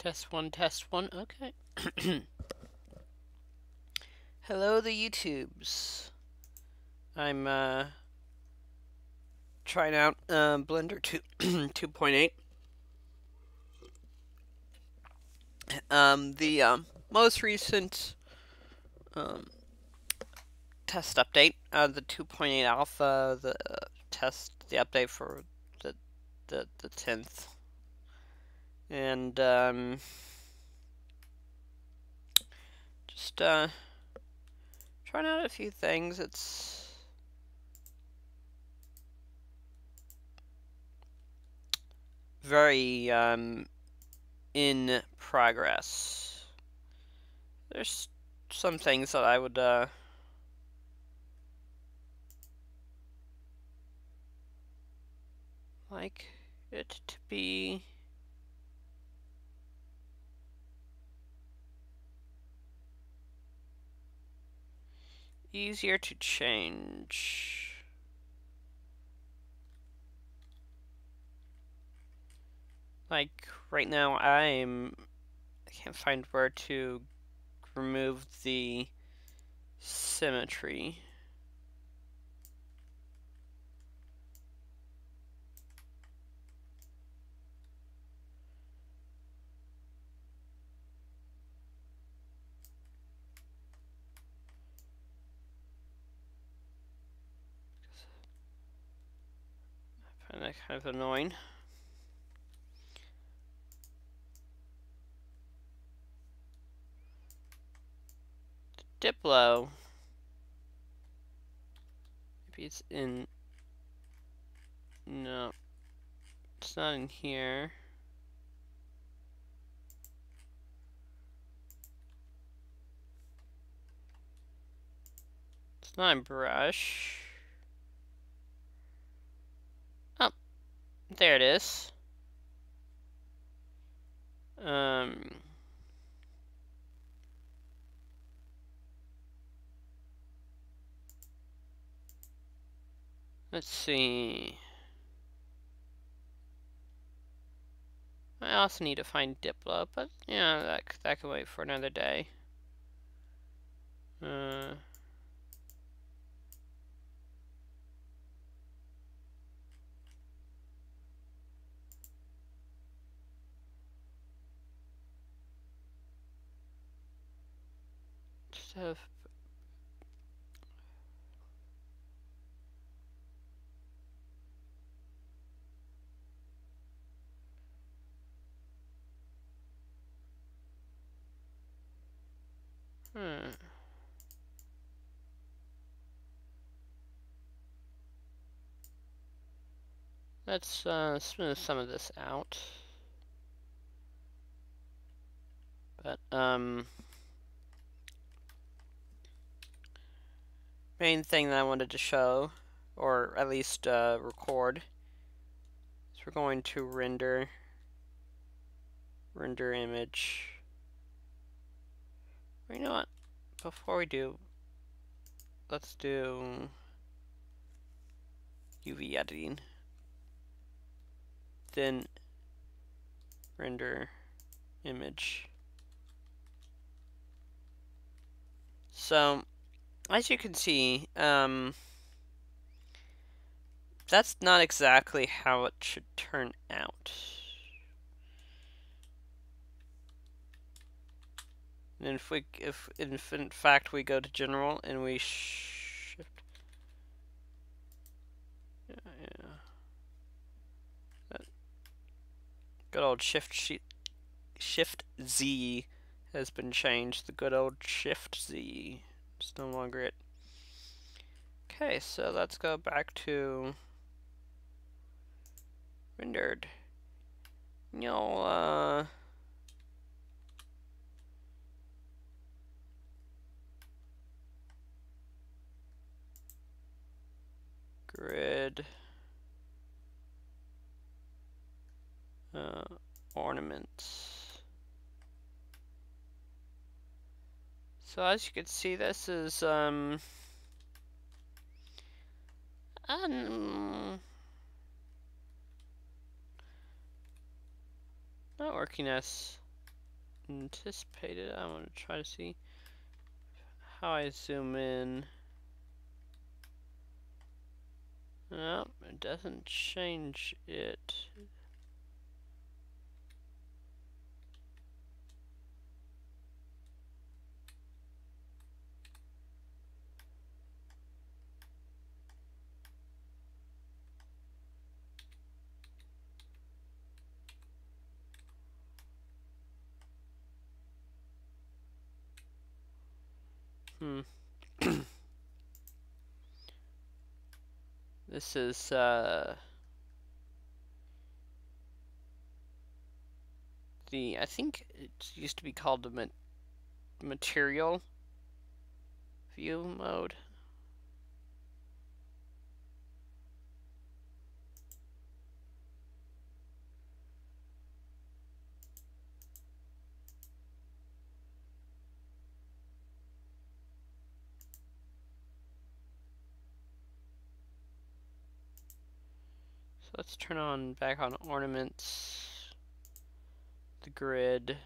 Test one. Okay. Hello, the YouTubes. I'm trying out Blender 2 2.8. The most recent um, test update, the 2.8 alpha, the update for the the 10th, and just trying out a few things. It's very in progress. There's some things that I would like it to be easier to change. Like right now I can't find where to remove the symmetry. I find that kind of annoying. Diplo. Maybe it's in. No, it's not in here. It's not in brush. Oh, there it is. Let's see. I also need to find Diplo, but yeah, that can wait for another day. Just have. Let's smooth some of this out. But main thing that I wanted to show, or at least record, is we're going to render image. Well, you know what? Before we do, let's do UV editing. Then render image. So, as you can see, that's not exactly how it should turn out. And if in fact we go to general and we shift, yeah, that good old shift Z has been changed. The good old shift Z is no longer it. Okay, so let's go back to rendered. You'll grid ornaments. So as you can see, this is not working as anticipated. I want to try to see how I zoom in. No, it doesn't change it. This is I think it used to be called the material view mode. So let's turn on back on ornaments, the grid.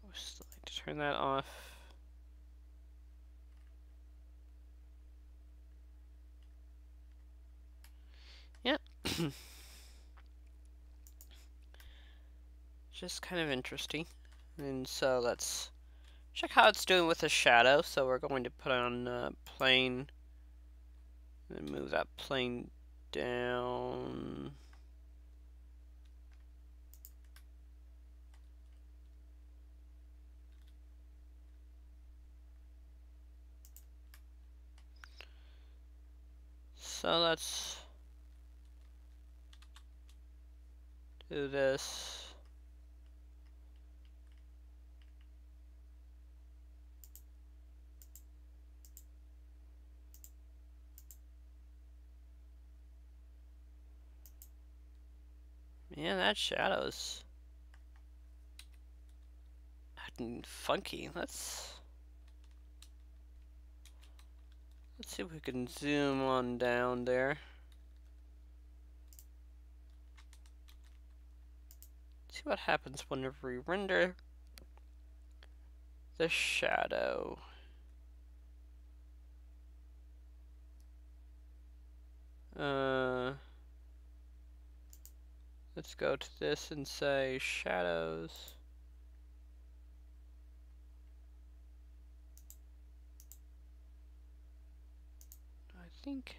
I would like to turn that off. Yeah. Just kind of interesting. And so let's check how it's doing with the shadow. So we're going to put on plane and move that plane down. So let's do this. Man, that shadow's acting funky. Let's see if we can zoom on down there. See what happens whenever we render the shadow. Let's go to this and say shadows. I think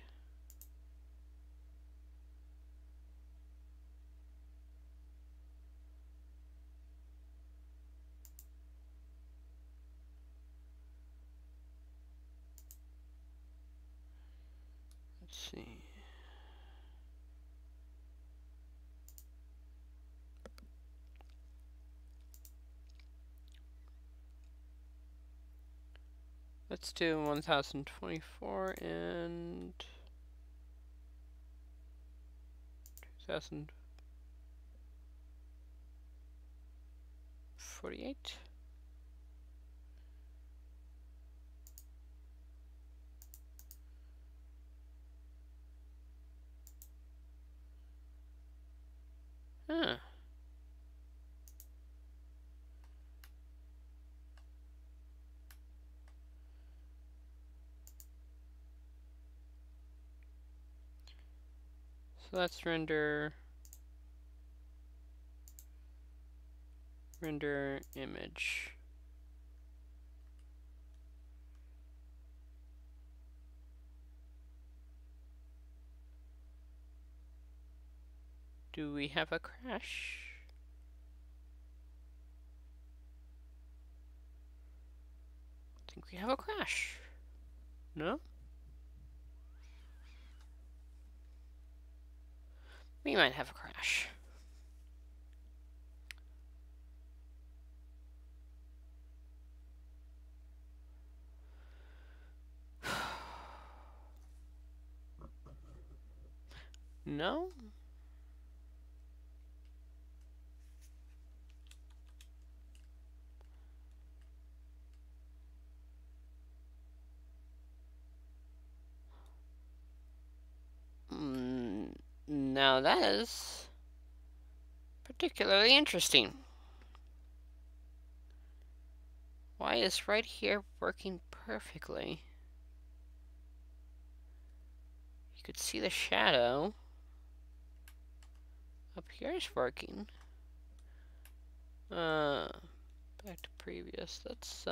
let's see. Let's do 1024 and 2048. Huh. So let's render image. Do we have a crash? I think we have a crash. No? We might have a crash. No? Now that is particularly interesting. Why is right here working perfectly? You could see the shadow. Up here is working. Back to previous. That's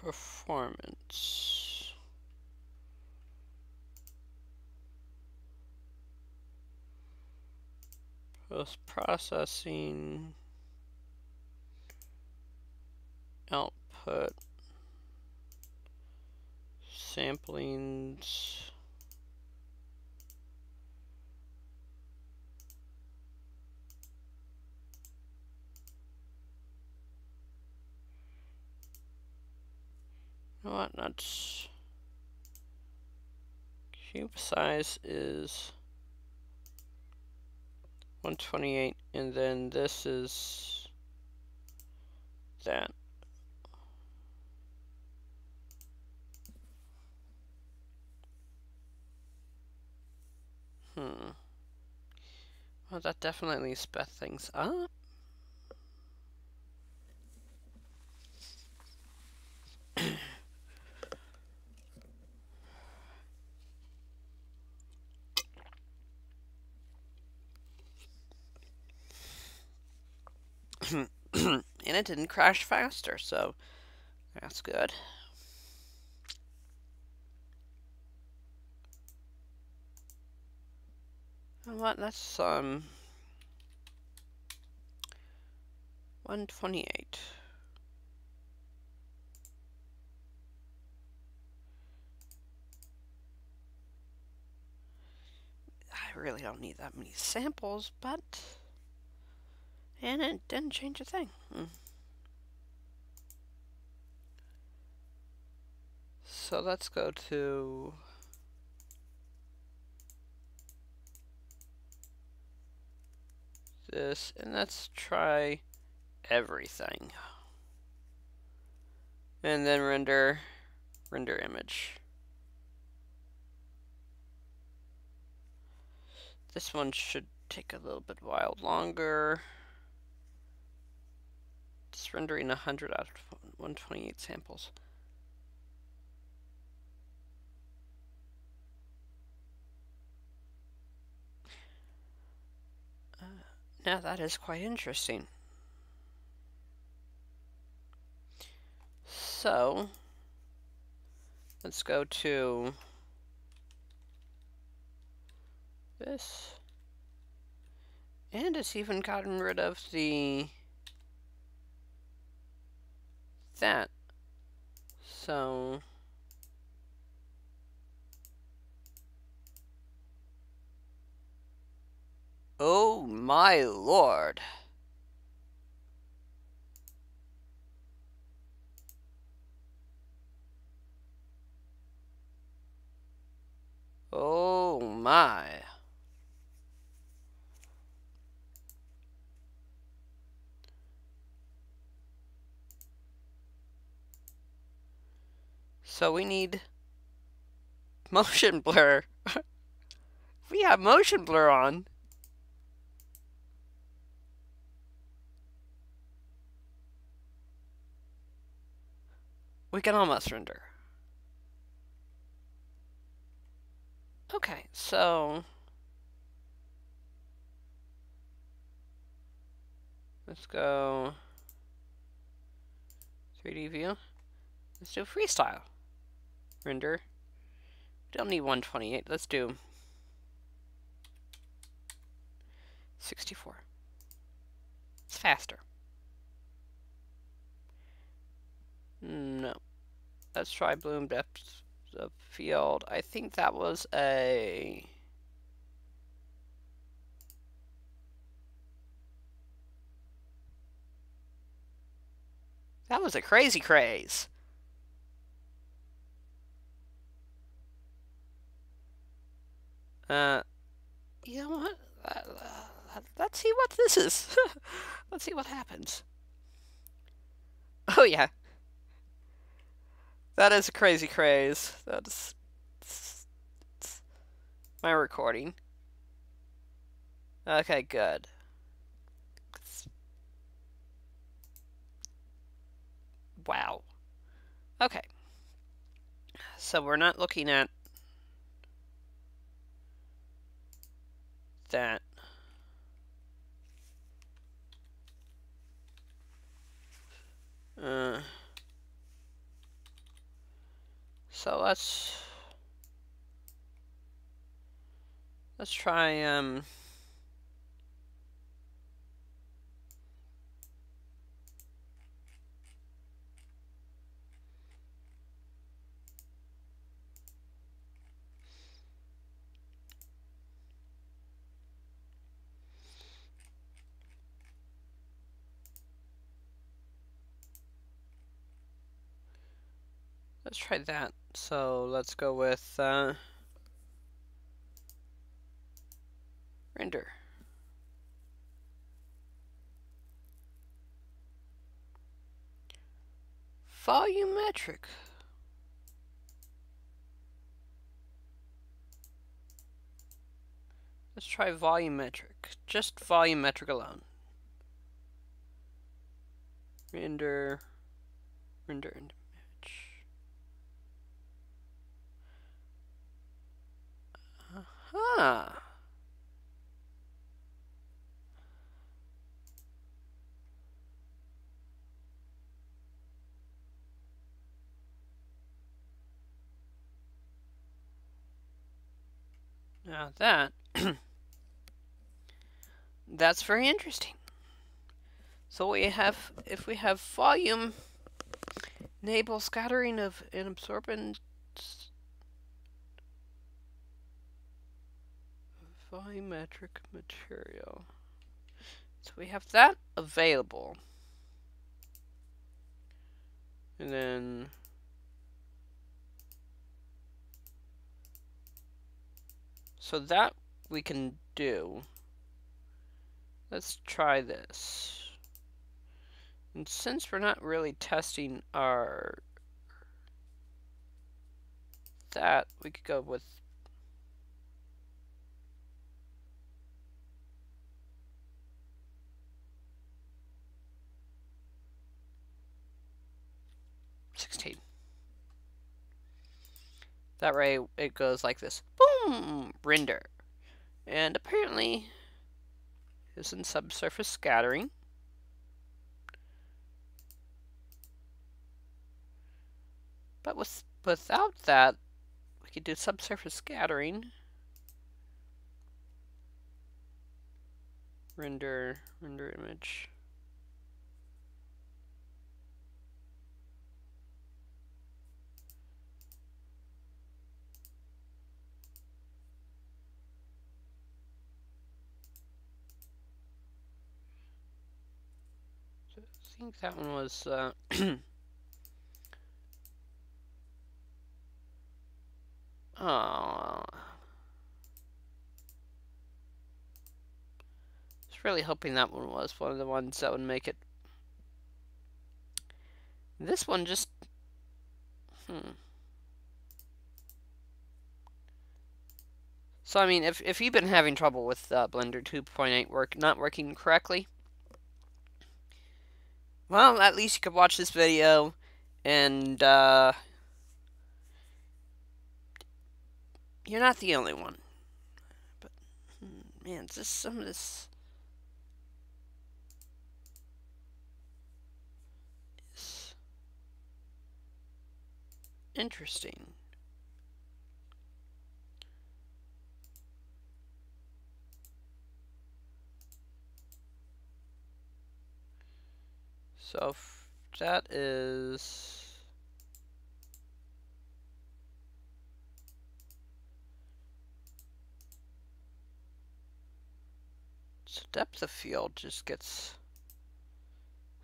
performance. Post-processing. Output. Samplings. You know what? That's cube size is 128, and then this is that. Well, that definitely sped things up. And it didn't crash faster, so that's good. You know what? That's 128. I really don't need that many samples, but and it didn't change a thing. So let's go to this, and let's try everything. And then render image. This one should take a little bit while longer. It's rendering 100 out of 128 samples. Now that is quite interesting. So, let's go to this. And it's even gotten rid of that. So, oh my lord. Oh my. So we need motion blur. We have motion blur on. We can almost render. Okay, so let's go 3D view. Let's do freestyle. Render. We don't need 128. Let's do 64. It's faster. No. let's try bloom depth of field. I think that was a... That was a crazy craze. You know what? Let's see what this is. Let's see what happens. Oh yeah, that is a crazy craze. That's my recording. Okay, good. Wow. Okay. So we're not looking at that. So let's try let's try that. So let's go with render. Volumetric. Let's try volumetric. Just volumetric alone. Render image. Huh. Now that that's very interesting. So we have, if we have volume, enable scattering of an absorbent volumetric material. So we have that available. And then so that we can do. Let's try this. And since we're not really testing our that, we could go with $16. That way it goes like this. Boom! Render. And apparently is in subsurface scattering. But without that, we could do subsurface scattering. Render image. So I think that one was oh. I was really hoping that one was one of the ones that would make it. This one just So I mean, if you've been having trouble with Blender 2.8 not working correctly, well, at least you could watch this video, and you're not the only one. But man, just some of this is interesting. So that is So depth of field just gets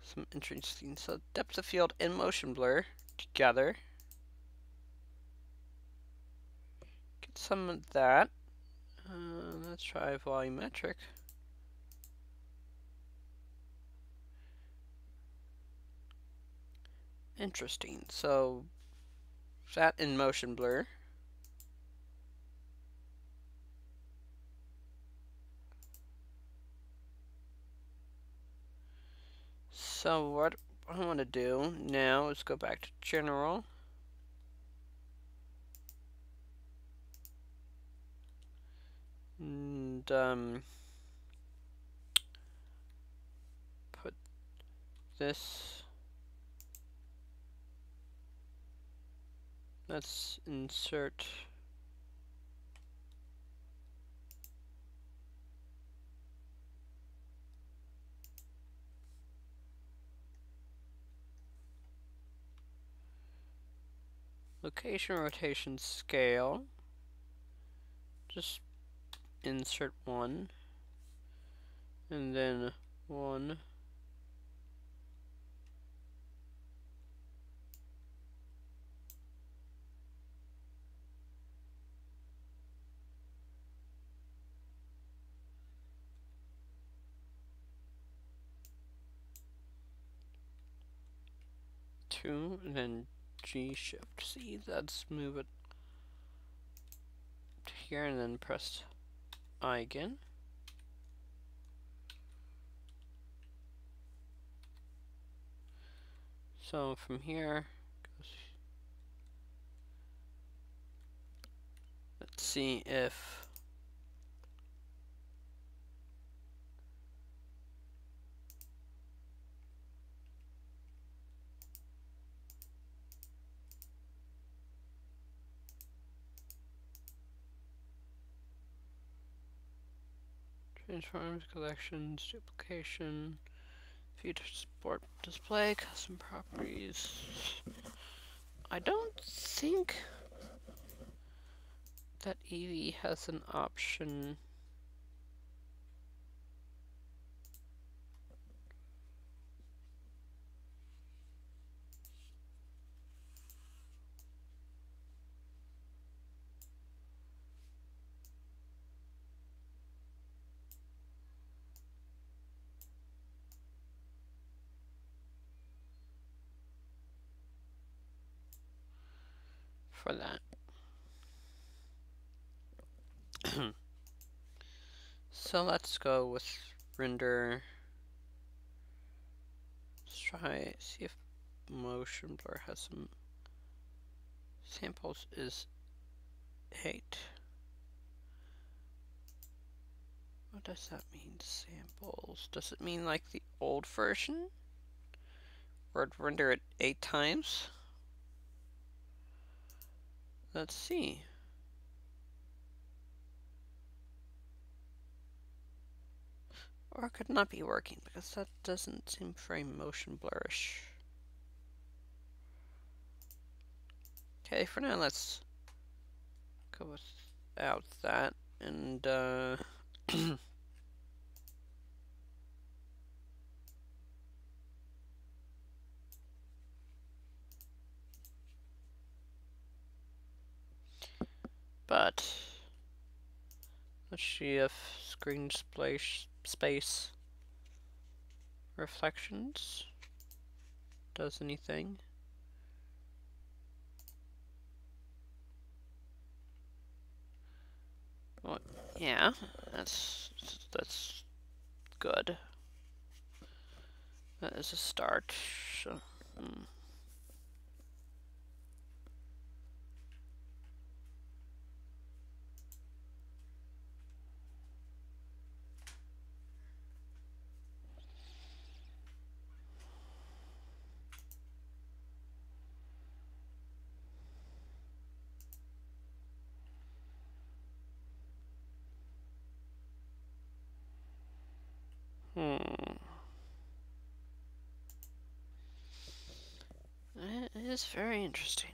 some interesting. So depth of field and motion blur together. Get some of that. Let's try volumetric. Interesting. So that in motion blur. So what I want to do now is go back to general. And put this. Let's insert location, rotation, scale. Just insert one, and then one. Two, and then G Shift C. Let's move it to here, and then press I again. So from here, let's see if transforms, collections, duplication, feature support display, custom properties. I don't think that Eevee has an option. For that. So let's go with render. Let's try, see if motion blur has some samples is 8. What does that mean, samples? Does it mean like the old version? Where it render it 8 times? Let's see. Or it could not be working because that doesn't seem very motion blurish. Okay, for now let's go without that and but let's see if screen space reflections does anything. Well, yeah, that's good. That is a start. So, It is very interesting.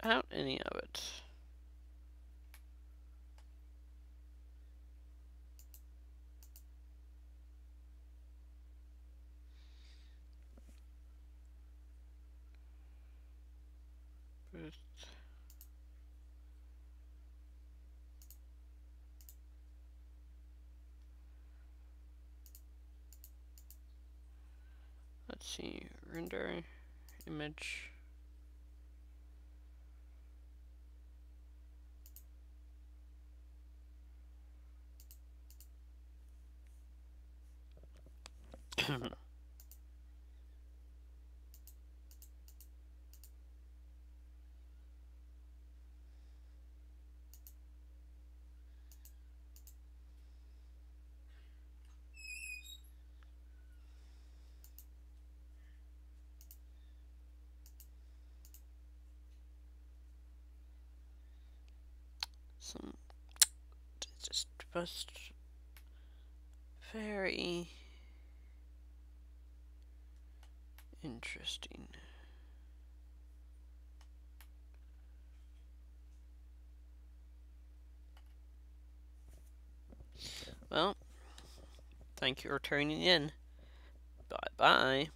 out any of it. Let's see, render image. Some just very interesting. Well, thank you for tuning in. Bye bye.